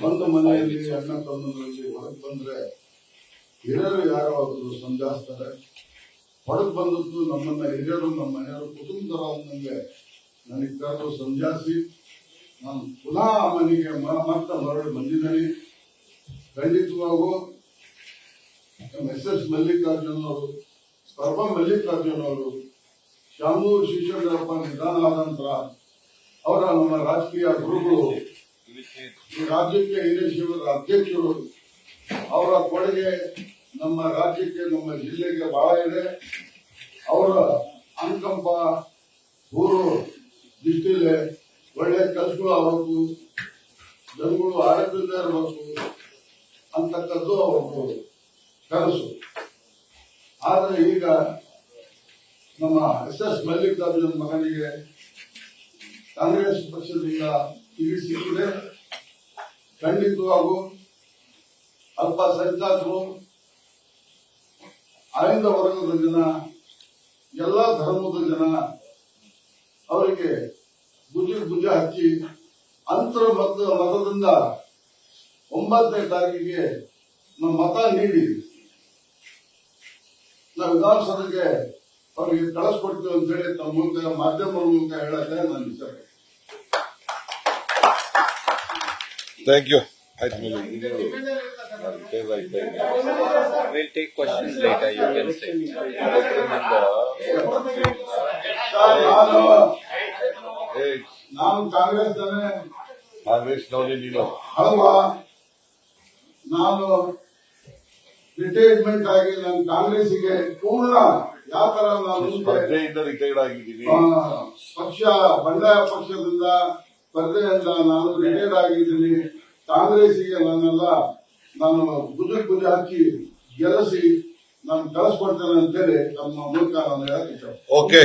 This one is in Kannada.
ಒಂದು ಮನೆಯಲ್ಲಿ ಅಣ್ಣ ತಮ್ಮನಲ್ಲಿ ಹೊರಗೆ ಬಂದ್ರೆ ಹಿರಿಯರು ಯಾರೋ ಅವರು ಸಂಜಾಯಿಸ್ತಾರೆ. ಹೊರಗೆ ಬಂದದ್ದು ನಮ್ಮನ್ನ ಹಿರಿಯರು ನಮ್ಮ ಮನೆಯವರು ಕುಟುಂಬದವರು ಅಂದಂಗೆ ನನಗೆ ಕರೆದು ಸಂಜಾಯಿಸಿ ನಾನು ಪುನಃ ಮನೆಗೆ ಮತ್ತೆ ಮರಳಿ ಬಂದಿದ್ದೀನಿ. ಖಂಡಿತವಾಗೂ ಎಸ್ ಮಲ್ಲಿಕಾರ್ಜುನ್ ಅವರು, ಪರಮ ಮಲ್ಲಿಕಾರ್ಜುನ್ ಅವರು, ಶಾಮನೂರು ಶಿಶುಗರಪ್ಪ ನಿಧಾನ ಆದ ನಂತರ ಅವರ ನಮ್ಮ ರಾಜಕೀಯ ಗುರುಗಳು, ಈ ರಾಜ್ಯಕ್ಕೆ ಹಿರೇಶಿವರ ಅಧ್ಯಕ್ಷರು, ಅವರ ಕೊಡುಗೆ ನಮ್ಮ ರಾಜ್ಯಕ್ಕೆ ನಮ್ಮ ಜಿಲ್ಲೆಗೆ ಬಹಳ ಇದೆ. ಅವರ ಅನುಕಂಪ ಊರು ದೃಷ್ಟಿಯಲ್ಲಿ ಒಳ್ಳೆ ಕೆಲಸಗಳು ಆಗಬೇಕು, ಜನಗಳು ಆರೋಗ್ಯದಿಂದ ಇರಬೇಕು ಅಂತಕ್ಕದ್ದು ಅವರು ಕನಸು. ಆದ್ರೆ ಈಗ ನಮ್ಮ ಎಸ್ ಮಲ್ಲಿಕಾರ್ಜುನ್ ಮಗನಿಗೆ ಕಾಂಗ್ರೆಸ್ ಪಕ್ಷದಿಂದ ಟಿಕೆಟ್ ಸಿಕ್ಕಿದೆ. ಖಂಡಿತವಾಗೂ ಅಲ್ಪಸಂಖ್ಯಾತರು, ಆಯ್ದ ವರ್ಗದ ಜನ, ಎಲ್ಲ ಧರ್ಮದ ಜನ ಅವರಿಗೆ ಭುಜ ಹಚ್ಚಿ ಅಂತರ ಮತದಿಂದ 9ನೇ ತಾರೀಕಿಗೆ ನಮ್ಮ ಮತ ನೀಡಿ ನಾವು ವಿಧಾನಸಭೆಗೆ ಅವರಿಗೆ ಕಳಿಸ್ಕೊಡ್ತೀವಿ ಅಂತ ಹೇಳಿ ತಮ್ಮ ಮೂಲಕ ಮಾಧ್ಯಮದ ಮೂಲಕ ಹೇಳಕ್ಕೆ ನಾನು ವಿಚಾರ. Thank you. We'll take questions later, you can say. ನಾನು ಕಾಂಗ್ರೆಸ್ ಕಾಂಗ್ರೆಸ್ ನೋಡಿ ನೀನು ಅಲ್ವಾ, ನಾನು ರಿಟೈರ್ಮೆಂಟ್ ಆಗಿ ನಾನು ಕಾಂಗ್ರೆಸ್ಗೆ ಪೂರ್ಣ ಯಾವ ತರ ನಾನು ಸ್ಪರ್ಧೆಯಿಂದ ರಿಟೈರ್ಡ್ ಆಗಿದ್ದೀನಿ. ಪಕ್ಷ ಬಂಡಾಯ ಪಕ್ಷದಿಂದ ಸ್ಪರ್ಧೆಯಿಂದ ನಾನು ರಿಟೈರ್ಡ್ ಆಗಿದ್ದೀನಿ. ಕಾಂಗ್ರೆಸ್ಗೆ ನಾನು ಭುಜ ಹಾಕಿ ಗೆಲ್ಲಿಸಿ ನಾನು ಕಳಿಸ್ಕೊಡ್ತೇನೆ ಅಂತೇಳಿ ನಮ್ಮ ಮೂಲಕ ನಾನು ಹೇಳಕ್ಕೆ ಇಷ್ಟ. ಓಕೆ.